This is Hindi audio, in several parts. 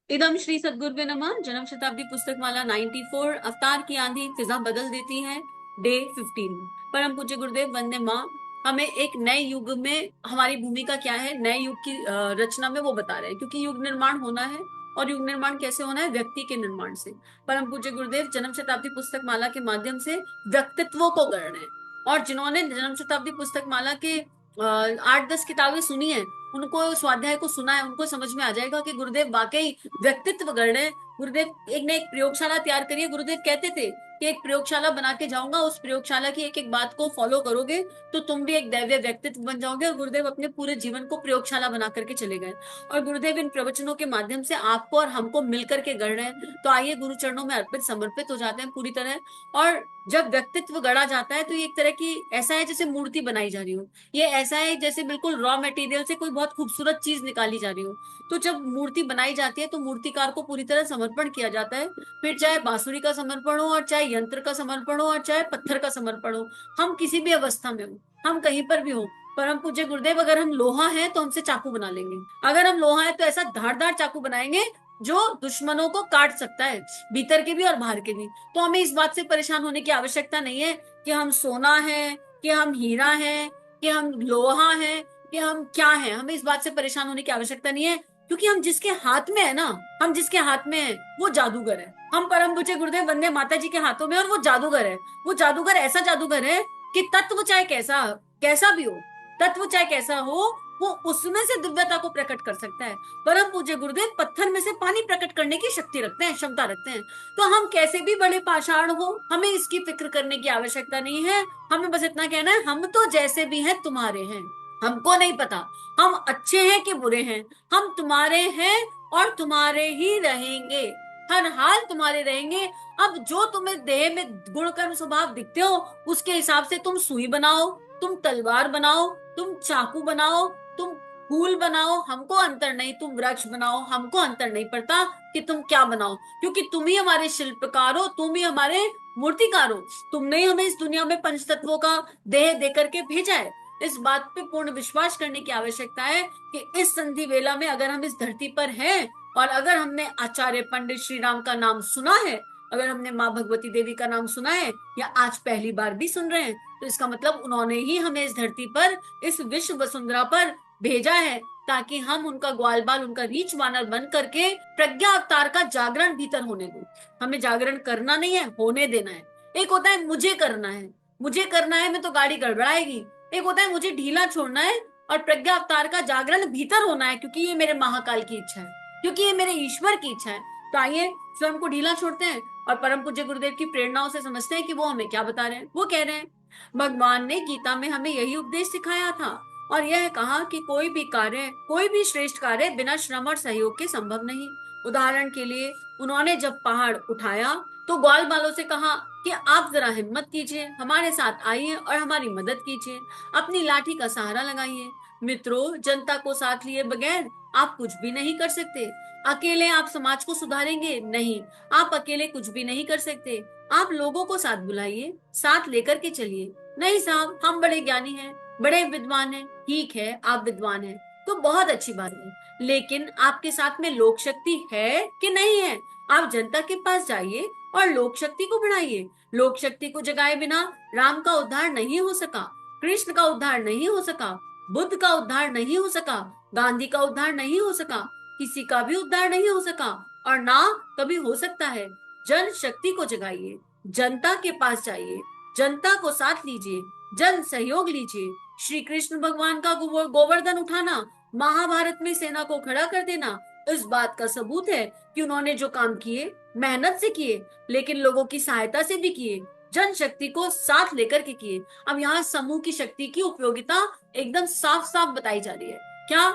इदम श्री सद्गुरुवे नमः। जन्म शताब्दी पुस्तक माला 94, अवतार की आंधी फिजा बदल देती है, डे 15। परम पूज्य गुरुदेव वंदे माँ। हमें एक नए युग में हमारी भूमिका क्या है, नए युग की रचना में वो बता रहे हैं, क्योंकि युग निर्माण होना है। और युग निर्माण कैसे होना है? व्यक्ति के निर्माण से। परम पूज्य गुरुदेव जन्म शताब्दी पुस्तक माला के माध्यम से व्यक्तित्वों को गढ़ रहे हैं। और जिन्होंने जन्म शताब्दी पुस्तक माला के 8-10 किताबें सुनी है, उनको स्वाध्याय को सुना है, उनको समझ में आ जाएगा कि गुरुदेव वाकई व्यक्तित्व गढ़ रहे हैं। गुरुदेव एक ने एक प्रयोगशाला तैयार करी है। गुरुदेव कहते थे कि एक प्रयोगशाला बना के जाऊंगा, उस प्रयोगशाला की एक एक बात को फॉलो करोगे तो तुम भी एक दैवीय व्यक्तित्व बन जाओगे। और गुरुदेव अपने पूरे जीवन को प्रयोगशाला बना करके चले गए। और गुरुदेव इन प्रवचनों के माध्यम से आपको और हमको मिलकर के गढ़ रहे हैं। तो आइए गुरु चरणों में अर्पित समर्पित हो जाते हैं पूरी तरह। और जब व्यक्तित्व गढ़ा जाता है तो ये एक तरह की ऐसा है जैसे मूर्ति बनाई जा रही हो। ये ऐसा है जैसे बिल्कुल रॉ मटेरियल से कोई बहुत खूबसूरत चीज निकाली जा रही हो। तो जब मूर्ति बनाई जाती है तो मूर्तिकार को पूरी तरह समर्पण किया जाता है। फिर चाहे बांसुरी का समर्पण हो, और चाहे यंत्र का समर्पण हो, और चाहे पत्थर का समर्पण हो। हम किसी भी अवस्था में हो, हम कहीं पर भी हो, परम पूज्य गुरुदेव अगर हम लोहा है तो हमसे चाकू बना लेंगे। अगर हम लोहा है तो ऐसा धारदार चाकू बनाएंगे जो दुश्मनों को काट सकता है, भीतर के भी और बाहर के भी। तो हमें इस बात से परेशान होने की आवश्यकता नहीं है कि हम सोना है, कि हम हीरा है, कि हम लोहा है, कि हम क्या है। हमें इस बात से परेशान होने की आवश्यकता नहीं है, क्योंकि हम जिसके हाथ में है ना, हम जिसके हाथ में है वो जादूगर है। हम परम पूज्य गुरुदेव वंदे माता जी के हाथों में, और वो जादूगर है। वो जादूगर ऐसा जादूगर है कि तत्व चाहे कैसा कैसा भी हो, तत्व चाहे कैसा हो, वो उसमें से दिव्यता को प्रकट कर सकता है। परम पूज्य गुरुदेव पत्थर में से पानी प्रकट करने की शक्ति रखते हैं, क्षमता रखते हैं। तो हम कैसे भी बड़े पाषाण हो, हमें इसकी फिक्र करने की आवश्यकता नहीं है। हमें बस इतना कहना है, हम तो जैसे भी हैं तुम्हारे हैं। हमको नहीं पता हम अच्छे हैं कि बुरे हैं, हम तुम्हारे हैं और तुम्हारे ही रहेंगे। हर हाल तुम्हारे रहेंगे। अब जो तुम्हें देह में गुण कर्म स्वभाव दिखते हो, उसके हिसाब से तुम सुई बनाओ, तुम तलवार बनाओ, तुम चाकू बनाओ, तुम फूल बनाओ, हमको अंतर नहीं। तुम वृक्ष बनाओ, हमको अंतर नहीं पड़ता कि तुम क्या बनाओ, क्योंकि तुम ही हमारे शिल्पकार हो, तुम ही हमारे मूर्तिकार हो। तुमने ही हमें इस दुनिया में पंच तत्वों का देह दे करके भेजा है। इस बात पे पूर्ण विश्वास करने की आवश्यकता है कि इस संधि वेला में अगर हम इस धरती पर हैं, और अगर हमने आचार्य पंडित श्री राम का नाम सुना है, अगर हमने माँ भगवती देवी का नाम सुना है, या आज पहली बार भी सुन रहे हैं, तो इसका मतलब उन्होंने ही हमें इस धरती पर, इस विश्व वसुंधरा पर भेजा है, ताकि हम उनका ग्वाल बाल, उनका रीछ वानर बन करके प्रज्ञा अवतार का जागरण भीतर होने दो। हमें जागरण करना नहीं है, होने देना है। एक होता है मुझे करना है, मुझे करना है में तो गाड़ी गड़बड़ाएगी। एक होता है मुझे ढीला छोड़ना है, और प्रज्ञा अवतार का जागरण भीतर होना है, क्योंकि ये मेरे महाकाल की इच्छा है, क्योंकि ये मेरे ईश्वर की इच्छा है। तो आइए स्वयं को ढीला छोड़ते हैं और परम पूज्य गुरुदेव की प्रेरणाओं से समझते हैं कि वो हमें क्या बता रहे हैं। वो कह रहे हैं, भगवान ने गीता में हमें यही उपदेश सिखाया था, और यह कहा कि कोई भी कार्य, कोई भी श्रेष्ठ कार्य बिना श्रम और सहयोग के संभव नहीं। उदाहरण के लिए उन्होंने जब पहाड़ उठाया तो ग्वाल बालों से कहा कि आप जरा हिम्मत कीजिए, हमारे साथ आइए और हमारी मदद कीजिए, अपनी लाठी का सहारा लगाइए। मित्रों, जनता को साथ लिए बगैर आप कुछ भी नहीं कर सकते। अकेले आप समाज को सुधारेंगे नहीं, आप अकेले कुछ भी नहीं कर सकते। आप लोगों को साथ बुलाइए, साथ लेकर के चलिए। नहीं साहब, हम बड़े ज्ञानी हैं, बड़े विद्वान हैं। ठीक है, आप विद्वान हैं तो बहुत अच्छी बात है, लेकिन आपके साथ में लोक शक्ति है कि नहीं है? आप जनता के पास जाइए और लोक शक्ति को बढ़ाइए। लोक शक्ति को जगाए बिना राम का उद्धार नहीं हो सका, कृष्ण का उद्धार नहीं हो सका, बुद्ध का उद्धार नहीं हो सका, गांधी का उद्धार नहीं हो सका, किसी का भी उद्धार नहीं हो सका, और ना कभी हो सकता है। जन शक्ति को जगाइए, जनता के पास जाइए, जनता को साथ लीजिए, जन सहयोग लीजिए। श्री कृष्ण भगवान का गोवर्धन उठाना, महाभारत में सेना को खड़ा कर देना, इस बात का सबूत है कि उन्होंने जो काम किए मेहनत से किए, लेकिन लोगों की सहायता से भी किए, जन शक्ति को साथ लेकर के किए। अब यहाँ समूह की शक्ति की उपयोगिता एकदम साफ साफ बताई जा रही है। क्या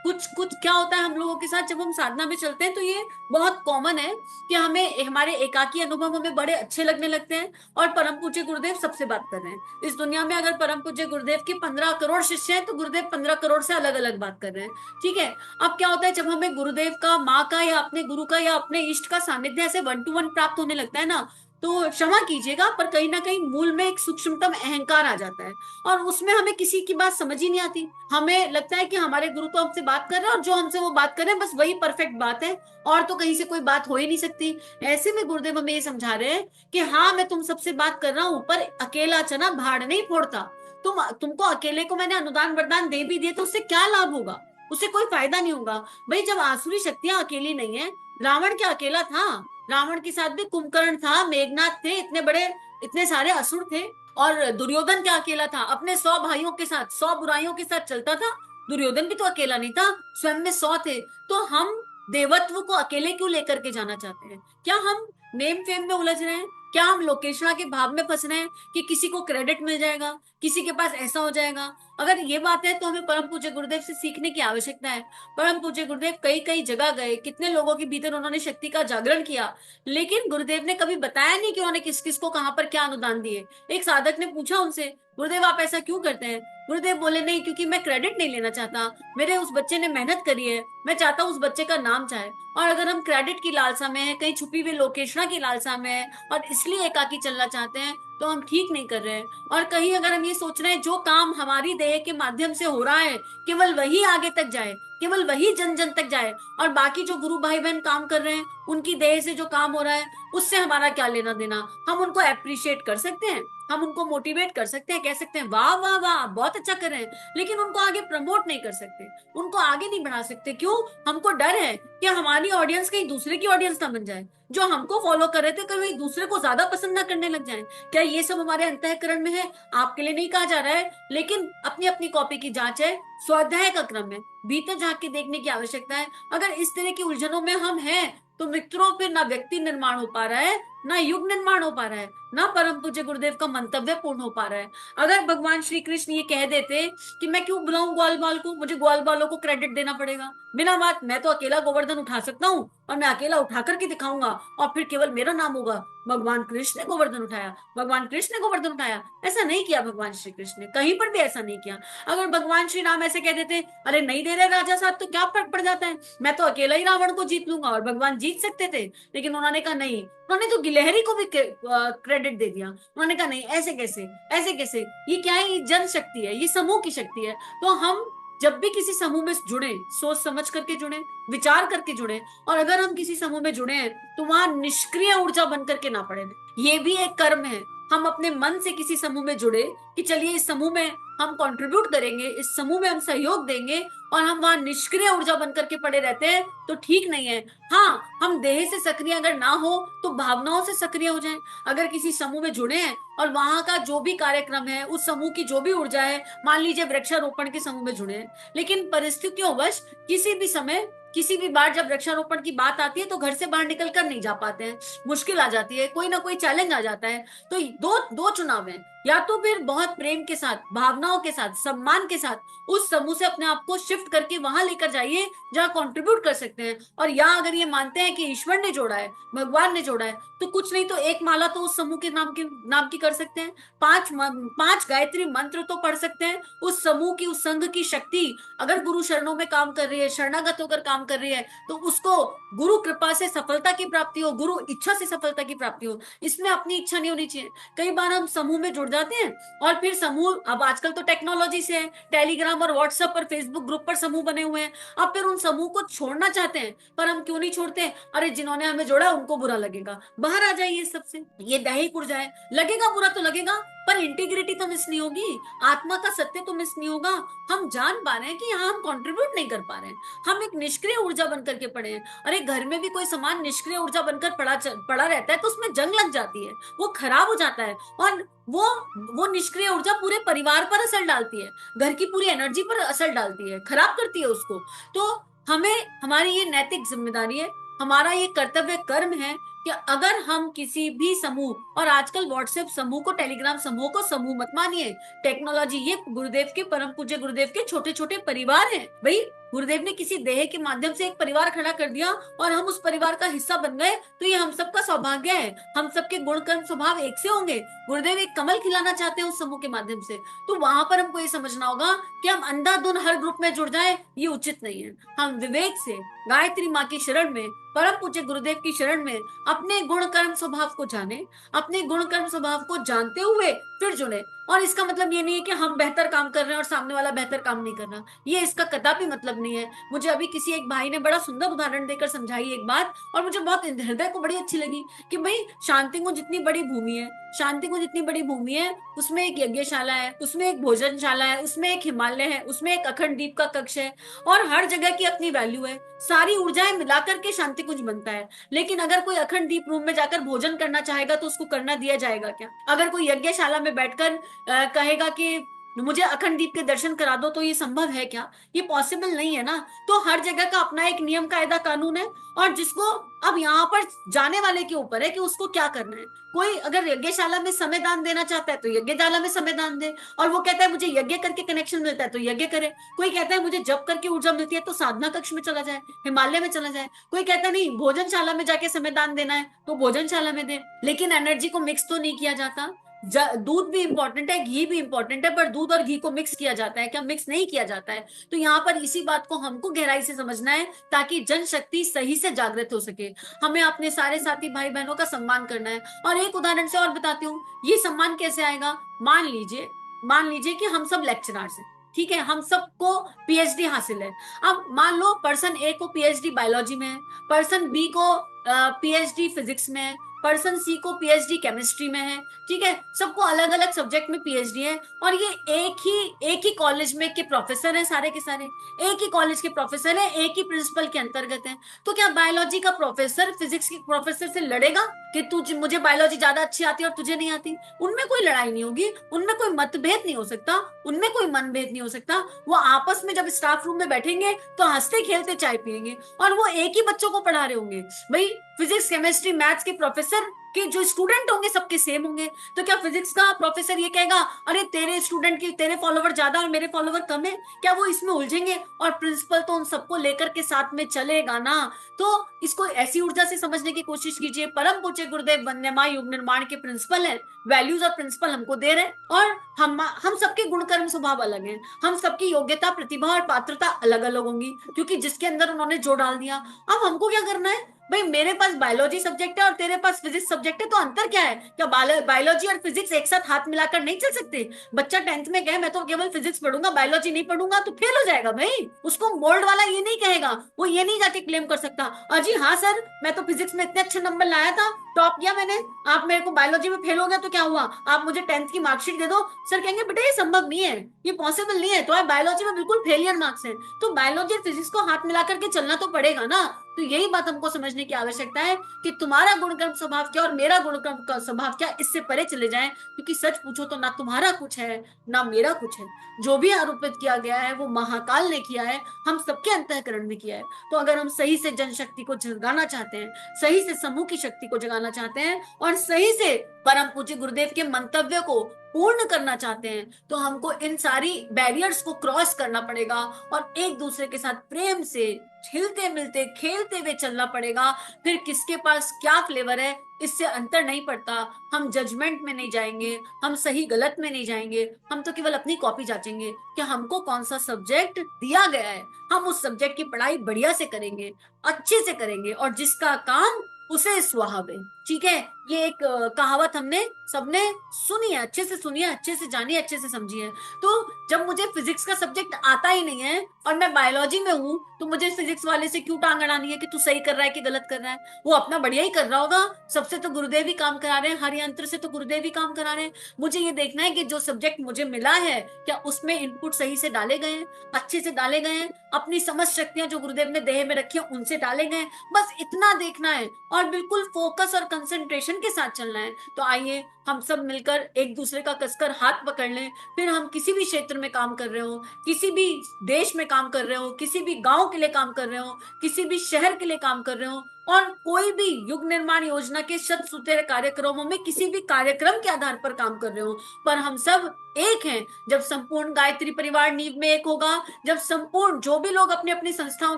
कुछ कुछ क्या होता है हम लोगों के साथ, जब हम साधना में चलते हैं तो ये बहुत कॉमन है कि हमें हमारे एकाकी अनुभव हमें बड़े अच्छे लगने लगते हैं, और परम पूज्य गुरुदेव सबसे बात कर रहे हैं। इस दुनिया में अगर परम पूज्य गुरुदेव के 15 करोड़ शिष्य हैं, तो गुरुदेव 15 करोड़ से अलग अलग बात कर रहे हैं। ठीक है। अब क्या होता है, जब हमें गुरुदेव का, माँ का, या अपने गुरु का, या अपने इष्ट का सानिध्य ऐसे 1 to 1 प्राप्त होने लगता है ना, तो क्षमा कीजिएगा, पर कहीं ना कहीं मूल में एक सूक्ष्मतम अहंकार आ जाता है और उसमें हमें किसी की बात समझ ही नहीं आती। हमें लगता है कि हमारे गुरु तो हमसे बात कर रहे हैं और जो हमसे वो बात कर रहे हैं बस वही परफेक्ट बात है और तो कहीं से कोई बात हो ही नहीं सकती। ऐसे में गुरुदेव हमें ये समझा रहे हैं कि हाँ, मैं तुम सबसे बात कर रहा हूँ, पर अकेला चना भाड़ नहीं फोड़ता। तुमको अकेले को मैंने अनुदान वरदान दे भी दिए तो उससे क्या लाभ होगा? उससे कोई फायदा नहीं होगा। भाई, जब आसुरी शक्तियां अकेली नहीं है, रावण क्या अकेला था? रावण के साथ भी कुंभकर्ण था, मेघनाथ थे, इतने बड़े, इतने सारे असुर थे। और दुर्योधन क्या अकेला था? अपने 100 भाइयों के साथ, 100 बुराइयों के साथ चलता था। दुर्योधन भी तो अकेला नहीं था, स्वयं में 100 थे। तो हम देवत्व को अकेले क्यों लेकर के जाना चाहते हैं? क्या हम नेम फेम में उलझ रहे हैं? क्या हम लोकेशना के भाव में फंस रहे हैं कि किसी को क्रेडिट मिल जाएगा, किसी के पास ऐसा हो जाएगा? अगर ये बात है तो हमें परम पूज्य गुरुदेव से सीखने की आवश्यकता है। परम पूज्य गुरुदेव कई कई जगह गए, कितने लोगों के भीतर उन्होंने शक्ति का जागरण किया, लेकिन गुरुदेव ने कभी बताया नहीं कि उन्होंने किस किस को कहां पर क्या अनुदान दिए। एक साधक ने पूछा उनसे, गुरुदेव आप ऐसा क्यों करते हैं? गुरुदेव बोले, नहीं, क्योंकि मैं क्रेडिट नहीं लेना चाहता। मेरे उस बच्चे ने मेहनत करी है, मैं चाहता हूँ उस बच्चे का नाम चाहे। और अगर हम क्रेडिट की लालसा में है, कहीं छुपी हुई लोकेशना की लालसा में है और इसलिए एकाकी चलना चाहते हैं, तो हम ठीक नहीं कर रहे हैं। और कहीं अगर हम ये सोच रहे हैं जो काम हमारी देह के माध्यम से हो रहा है केवल वही आगे तक जाए, केवल वही जन जन तक जाए, और बाकी जो गुरु भाई बहन काम कर रहे हैं उनकी देह से जो काम हो रहा है उससे हमारा क्या लेना देना? हम उनको अप्रिशिएट कर सकते हैं, हम उनको मोटिवेट कर सकते हैं, कह सकते हैं वाह वाह वाह बहुत अच्छा कर रहे हैं, लेकिन उनको आगे प्रमोट नहीं कर सकते, उनको आगे नहीं बढ़ा सकते। क्यों? हमको डर है कि हमारी ऑडियंस कहीं दूसरे की ऑडियंस ना बन जाए, जो हमको फॉलो कर रहे थे कहीं दूसरे को ज्यादा पसंद ना करने लग जाए। क्या ये सब हमारे अंतःकरण में है? आपके लिए नहीं कहा जा रहा है, लेकिन अपनी अपनी कॉपी की जांच है, स्वाध्याय का क्रम है, भीतर झांक के देखने की आवश्यकता है। अगर इस तरह की उलझनों में हम हैं तो मित्रों, फिर ना व्यक्ति निर्माण हो पा रहा है, ना युग निर्माण हो पा रहा है, ना परम पूज्य गुरुदेव का मंतव्य पूर्ण हो पा रहा है। अगर भगवान श्री कृष्ण ये कह देते कि मैं क्यों बुलाऊं ग्वाल बाल को, मुझे ग्वाल बालों को क्रेडिट देना पड़ेगा, बिना बात, मैं तो अकेला गोवर्धन उठा सकता हूँ और मैं अकेला उठा करके दिखाऊंगा और फिर केवल मेरा नाम होगा, भगवान कृष्ण ने गोवर्धन उठाया, भगवान कृष्ण ने गोवर्धन उठाया। ऐसा नहीं किया भगवान श्री कृष्ण ने, कहीं पर भी ऐसा नहीं किया। अगर भगवान श्री राम ऐसे कह देते, अरे नहीं दे रहे राजा साहब तो क्या फर्क पड़ जाता है, मैं तो अकेला ही रावण को जीत लूंगा, और भगवान जीत सकते थे, लेकिन उन्होंने कहा नहीं। उन्होंने तो गिलहरी को भी क्रेडिट दे दिया। उन्होंने कहा नहीं, ऐसे कैसे, ऐसे कैसे, ये क्या है? ये जन शक्ति है, ये समूह की शक्ति है। तो हम जब भी किसी समूह में जुड़े, सोच समझ करके जुड़े, विचार करके जुड़े, और अगर हम किसी समूह में जुड़े हैं तो वहां निष्क्रिय ऊर्जा बन करके ना पड़े। ये भी एक कर्म है। हम अपने मन से किसी समूह में जुड़े कि चलिए इस समूह में हम कंट्रीब्यूट करेंगे, इस समूह में हम सहयोग देंगे, और हम वहां निष्क्रिय ऊर्जा बन करके पड़े रहते हैं तो ठीक नहीं है। हाँ, हम देह से सक्रिय अगर ना हो तो भावनाओं से सक्रिय हो जाएं। अगर किसी समूह में जुड़े हैं और वहां का जो भी कार्यक्रम है, उस समूह की जो भी ऊर्जा है, मान लीजिए वृक्षारोपण के समूह में जुड़े हैं, लेकिन परिस्थितियों वश किसी भी समय, किसी भी बार जब वृक्षारोपण की बात आती है तो घर से बाहर निकल कर नहीं जा पाते हैं, मुश्किल आ जाती है, कोई ना कोई चैलेंज आ जाता है। तो दो दो चुनाव है, या तो फिर बहुत प्रेम के साथ, भावनाओं के साथ, सम्मान के साथ उस समूह से अपने आप को शिफ्ट करके वहां लेकर जाइए जहां कंट्रीब्यूट कर सकते हैं, और या अगर ये मानते हैं कि ईश्वर ने जोड़ा है, भगवान ने जोड़ा है, तो कुछ नहीं तो एक माला तो उस समूह के नाम की कर सकते हैं, पांच गायत्री मंत्र तो पढ़ सकते हैं। उस समूह की, उस संघ की शक्ति अगर गुरु शरणों में काम कर रही है, शरणागत होकर काम कर रही है, तो उसको गुरु कृपा से सफलता की प्राप्ति हो, गुरु इच्छा से सफलता की प्राप्ति हो। इसमें अपनी इच्छा नहीं होनी चाहिए। कई बार हम समूह में जुड़ जाते हैं और फिर समूह, अब आजकल तो टेक्नोलॉजी से है, टेलीग्राम और व्हाट्सएप और फेसबुक ग्रुप पर समूह बने हुए हैं, अब फिर उन समूह को छोड़ना चाहते हैं, पर हम क्यों नहीं छोड़ते? अरे जिन्होंने हमें जोड़ा उनको बुरा लगेगा, बाहर आ जाइए सबसे, ये दैहिक ऊर्जा है, लगेगा बुरा तो लगेगा, पर इंटीग्रिटी तो मिस नहीं होगी, आत्मा का सत्य तो मिस नहीं होगा। हम जान पा रहे हैं कि यहाँ हम कंट्रीब्यूट नहीं कर पा रहे हैं, हम एक निष्क्रिय ऊर्जा बनकर के पड़े हैं। अरे घर में भी कोई सामान निष्क्रिय ऊर्जा बनकर पड़ा रहता है तो उसमें जंग लग जाती है, वो खराब हो जाता है, और वो निष्क्रिय ऊर्जा पूरे परिवार पर असर डालती है, घर की पूरी एनर्जी पर असर डालती है, खराब करती है उसको। तो हमें, हमारी ये नैतिक जिम्मेदारी है, हमारा ये कर्तव्य कर्म है कि अगर हम किसी भी समूह, और आजकल व्हाट्सएप समूह को, टेलीग्राम समूह को समूह मत मानिए, टेक्नोलॉजी, ये गुरुदेव के, परम पूज्य गुरुदेव के छोटे छोटे परिवार हैं भाई। गुरुदेव ने किसी देह के माध्यम से एक परिवार खड़ा कर दिया और हम उस परिवार का हिस्सा बन गए, तो ये हम सबका सौभाग्य है। हम सबके गुण कर्म स्वभाव एक से होंगे। गुरुदेव एक कमल खिलाना चाहते हैं उस समूह के माध्यम से, तो वहां पर हमको ये समझना होगा कि हम अंधाधुंध हर ग्रुप में जुड़ जाए, ये उचित नहीं है। हम विवेक से गायत्री माँ की शरण में, परम पूज्य गुरुदेव की शरण में अपने गुण कर्म स्वभाव को जाने, अपने गुण कर्म स्वभाव को जानते हुए फिर जुड़े। और इसका मतलब ये नहीं है कि हम बेहतर काम कर रहे हैं और सामने वाला बेहतर काम नहीं कर रहा, ये इसका कदापि मतलब नहीं है। मुझे अभी किसी एक भाई ने बड़ा सुंदर उदाहरण देकर समझाई एक बात, और मुझे बहुत हृदय को बड़ी अच्छी लगी कि भाई शांति को जितनी बड़ी भूमि है, शांति को जितनी बड़ी भूमि है, उसमें एक यज्ञशाला है, उसमें एक भोजनशाला है, उसमें एक हिमालय है, उसमें एक अखंड दीप का कक्ष है, और हर जगह की अपनी वैल्यू है। सारी ऊर्जाएं मिलाकर के शांति कुंज बनता है। लेकिन अगर कोई अखंड दीप रूम में जाकर भोजन करना चाहेगा तो उसको करना दिया जाएगा क्या? अगर कोई यज्ञशाला में बैठकर कहेगा कि मुझे अखंड दीप के दर्शन करा दो, तो ये संभव है क्या? ये पॉसिबल नहीं है ना। तो हर जगह का अपना एक नियम कायदा कानून है, और जिसको अब यहाँ पर जाने वाले के ऊपर है कि उसको क्या करना है। कोई अगर यज्ञशाला में समय दान देना चाहता है तो यज्ञशाला में समय दान दे, और वो कहता है मुझे यज्ञ करके कनेक्शन मिलता है तो यज्ञ करे। कोई कहता है मुझे जप करके ऊर्जा मिलती है तो साधना कक्ष में चला जाए, हिमालय में चला जाए। कोई कहता नहीं भोजनशाला में जाके समय दान देना है तो भोजनशाला में दे। लेकिन एनर्जी को मिक्स तो नहीं किया जाता। दूध भी इंपॉर्टेंट है, घी भी इंपॉर्टेंट है, पर दूध और घी को मिक्स किया जाता है क्या? मिक्स नहीं किया जाता है। तो यहाँ पर इसी बात को हमको गहराई से समझना है ताकि जनशक्ति सही से जागृत हो सके। हमें अपने सारे साथी भाई बहनों का सम्मान करना है। और एक उदाहरण से और बताती हूँ, ये सम्मान कैसे आएगा। मान लीजिए कि हम सब लेक्चरर्स हैं, ठीक है, हम सबको पीएचडी हासिल है। अब मान लो पर्सन ए को पीएचडी बायोलॉजी में है, पर्सन बी को पीएचडी फिजिक्स में है, पर्सन सी को पीएचडी केमिस्ट्री में है, ठीक है, सबको अलग अलग सब्जेक्ट में पीएचडी है। और ये एक ही कॉलेज में के प्रोफेसर हैं, सारे के सारे एक ही कॉलेज के प्रोफेसर हैं, एक ही प्रिंसिपल के अंतर्गत हैं। तो क्या बायोलॉजी का प्रोफेसर फिजिक्स के प्रोफेसर से लड़ेगा कि मुझे बायोलॉजी ज्यादा अच्छी आती है और तुझे नहीं आती? उनमें कोई लड़ाई नहीं होगी, उनमें कोई मतभेद नहीं हो सकता, उनमें कोई मनभेद नहीं हो सकता। वो आपस में जब स्टाफ रूम में बैठेंगे तो हंसते खेलते चाय पियेंगे, और वो एक ही बच्चों को पढ़ा रहे होंगे। भाई फिजिक्स केमिस्ट्री मैथ्स के प्रोफेसर के जो स्टूडेंट होंगे सबके सेम होंगे। तो क्या फिजिक्स का प्रोफेसर ये कहेगा अरे तेरे स्टूडेंट की तेरे फॉलोवर ज्यादा और मेरे फॉलोवर कम है? क्या वो इसमें उलझेंगे? और प्रिंसिपल तो उन सबको लेकर के साथ में चलेगा ना। तो इसको ऐसी ऊर्जा से समझने की कोशिश कीजिए। परम पूज्य गुरुदेव वंदे मां युग निर्माण के प्रिंसिपल है, वैल्यूज और प्रिंसिपल हमको दे रहे हैं। और हम सबके गुण कर्म स्वभाव अलग हैं, हम सबकी योग्यता प्रतिभा और पात्रता अलग अलग होंगी, क्योंकि जिसके अंदर उन्होंने जो डाल दिया। अब हमको क्या करना है? भाई मेरे पास बायोलॉजी सब्जेक्ट है और तेरे पास फिजिक्स सब्जेक्ट है, तो अंतर क्या है? क्या बायोलॉजी और फिजिक्स एक साथ हाथ मिलाकर नहीं चल सकते? बच्चा 10th में गए मैं तो केवल फिजिक्स पढ़ूंगा बायोलॉजी नहीं पढ़ूंगा तो फेल हो जाएगा। भाई उसको मोल्ड वाला ये नहीं कहेगा, वो ये नहीं जाके क्लेम कर सकता अजी हाँ सर मैं तो फिजिक्स में इतने अच्छे नंबर लाया था, टॉप किया मैंने, आप मेरे को बायोलॉजी में फेल हो गया तो क्या हुआ, आप मुझे 10th की मार्कशीट दे दो। सर कहेंगे बेटा ये संभव नहीं है, ये पॉसिबल नहीं है, तो बायोलॉजी में बिल्कुल फेलियर मार्क्स है। तो बायोलॉजी और फिजिक्स को हाथ मिला करके चलना तो पड़ेगा ना। तो यही बात हमको समझने की आवश्यकता है कि तुम्हारा गुणकर्म स्वभाव क्या और मेरा गुणकर्म का स्वभाव क्या, इससे परे चले जाएं। क्योंकि सच पूछो तो ना तुम्हारा कुछ है ना मेरा कुछ है। जो भी आरोपित किया गया है वो महाकाल ने किया है, हम सबके अंतःकरण में किया है। तो अगर हम सही से जनशक्ति को जगाना चाहते हैं, सही से समूह की शक्ति को जगाना चाहते हैं, और सही से परम पूज्य गुरुदेव के मंतव्य को पूर्ण करना चाहते हैं, तो हमको इन सारी बैरियर्स को क्रॉस करना पड़ेगा और एक दूसरे के साथ प्रेम से हिलते मिलते खेलते हुए चलना पड़ेगा। फिर किसके पास क्या फ्लेवर है इससे अंतर नहीं पड़ता। हम जजमेंट में नहीं जाएंगे, हम सही गलत में नहीं जाएंगे, हम तो केवल अपनी कॉपी जांचेंगे कि हमको कौन सा सब्जेक्ट दिया गया है, हम उस सब्जेक्ट की पढ़ाई बढ़िया से करेंगे, अच्छे से करेंगे, और जिसका काम उसे सुहावे। ठीक है, ये एक कहावत हमने सबने सुनी है, अच्छे से सुनी है, अच्छे से जानी है, अच्छे से समझी है। तो जब मुझे फिजिक्स का सब्जेक्ट आता ही नहीं है और मैं बायोलॉजी में हूँ, तो मुझे फिजिक्स वाले से क्यों टांग अड़ानी है कि तू सही कर रहा है कि गलत कर रहा है? वो अपना बढ़िया ही कर रहा होगा, सबसे तो गुरुदेव ही काम करा रहे हैं, हर यंत्र से तो गुरुदेव ही काम करा रहे हैं। मुझे ये देखना है कि जो सब्जेक्ट मुझे मिला है क्या उसमें इनपुट सही से डाले गए हैं, अच्छे से डाले गए हैं, अपनी समझ शक्तियां जो गुरुदेव ने देह में रखी है उनसे डाले गए। बस इतना देखना है और बिल्कुल फोकस और कंसंट्रेशन के साथ चलना है। तो आइए हम सब मिलकर एक दूसरे का कसकर हाथ पकड़ लें। फिर हम किसी भी क्षेत्र में काम कर रहे हो, किसी भी देश में काम कर रहे हो, किसी भी गांव के लिए काम कर रहे हो, किसी भी शहर के लिए काम कर रहे हो, और कोई भी युग निर्माण योजना के शत सूत्रीय कार्यक्रमों में किसी भी कार्यक्रम के आधार पर काम कर रहे हो, पर हम सब एक हैं। जब संपूर्ण गायत्री परिवार नींव में एक होगा, जब संपूर्ण जो भी लोग अपनी अपनी संस्थाओं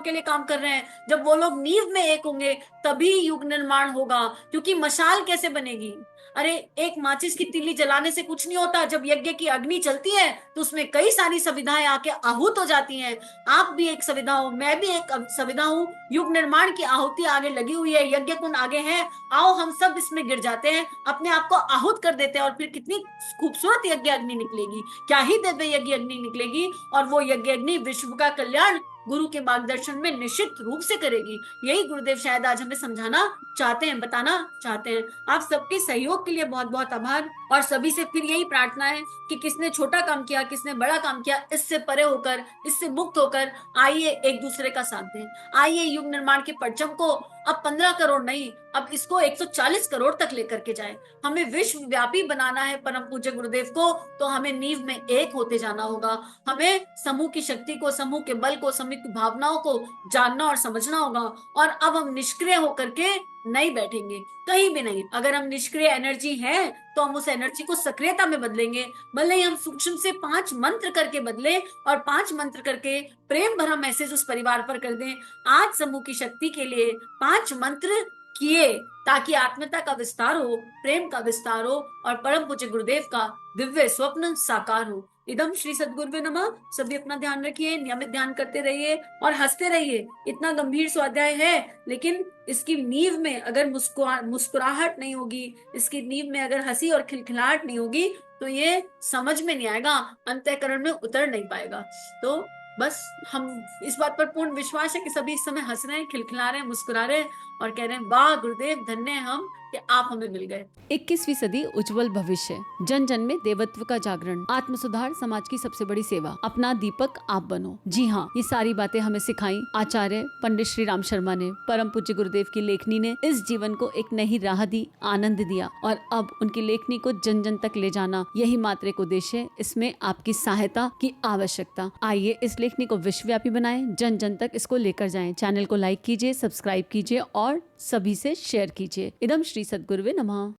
के लिए काम कर रहे हैं, जब वो लोग नींव में एक होंगे, तभी युग निर्माण होगा। क्योंकि मशाल कैसे बनेगी? अरे एक माचिस की तीली जलाने से कुछ नहीं होता। जब यज्ञ की अग्नि चलती है तो उसमें कई सारी सविधाएं आके आहूत हो जाती हैं। आप भी एक सविधा हो, मैं भी एक सविधा हूँ। युग निर्माण की आहुति आगे लगी हुई है, यज्ञ कुंड आगे है। आओ हम सब इसमें गिर जाते हैं, अपने आप को आहूत कर देते हैं, और फिर कितनी खूबसूरत यज्ञ अग्नि निकलेगी, क्या ही दिव्य यज्ञ अग्नि निकलेगी। और वो यज्ञ अग्नि विश्व का कल्याण गुरु के मार्गदर्शन में निश्चित रूप से करेगी। यही गुरुदेव शायद आज हमें समझाना चाहते हैं, बताना चाहते हैं। आप सबके सहयोग के लिए बहुत बहुत आभार। और सभी से फिर यही प्रार्थना है कि किसने छोटा काम किया, किसने बड़ा काम किया, इससे परे होकर, इससे मुक्त होकर आइए एक दूसरे का साथ दें। आइए युग निर्माण के परचम को अब 15 करोड़ नहीं, अब इसको 140 करोड़ तक लेकर के जाए। हमें विश्व व्यापी बनाना है परम पूज्य गुरुदेव को, तो हमें नींव में एक होते जाना होगा। हमें समूह की शक्ति को, समूह के बल को, समूह की भावनाओं को जानना और समझना होगा। और अब हम निष्क्रिय होकर के नहीं बैठेंगे, कहीं भी नहीं। अगर हम निष्क्रिय एनर्जी है तो हम उस एनर्जी को सक्रियता में बदलेंगे। भले ही हम सूक्ष्म से 5 मंत्र करके बदले, और 5 मंत्र करके प्रेम भरा मैसेज उस परिवार पर कर दें। आज समूह की शक्ति के लिए 5 मंत्र किए, ताकि आत्मीयता का विस्तार हो, प्रेम का विस्तार हो, और परम पूज्य गुरुदेव का दिव्य स्वप्न साकार हो। इदम श्री सद्गुरुवे नमः। सभी अपना ध्यान रखिए, नियमित ध्यान करते रहिए और हंसते रहिए। इतना गंभीर स्वाध्याय है, लेकिन इसकी नींव में अगर मुस्कुराहट नहीं होगी, इसकी नींव में अगर हंसी और खिलखिलाहट नहीं होगी, तो ये समझ में नहीं आएगा, अंतःकरण में उतर नहीं पाएगा। तो बस हम इस बात पर पूर्ण विश्वास है कि सभी इस समय हंस रहे हैं, खिलखिला रहे हैं, मुस्कुरा रहे हैं, और कह रहे हैं वाह गुरुदेव, धन्य है हम कि आप हमें मिल गए। 21वीं सदी उज्जवल भविष्य, जन जन में देवत्व का जागरण, आत्म सुधार समाज की सबसे बड़ी सेवा, अपना दीपक आप बनो। जी हाँ, ये सारी बातें हमें सिखाई आचार्य पंडित श्री राम शर्मा ने। परम पूज्य गुरुदेव की लेखनी ने इस जीवन को एक नई राह दी, आनंद दिया, और अब उनकी लेखनी को जन जन तक ले जाना, यही मात्र एक उद्देश्य। इसमें आपकी सहायता की आवश्यकता। आइए इस लेखनी को विश्वव्यापी बनाएं, जन जन तक इसको लेकर जाएं। चैनल को लाइक कीजिए, सब्सक्राइब कीजिए और सभी से शेयर कीजिए। इदम श्री सद्गुरुवे नमः।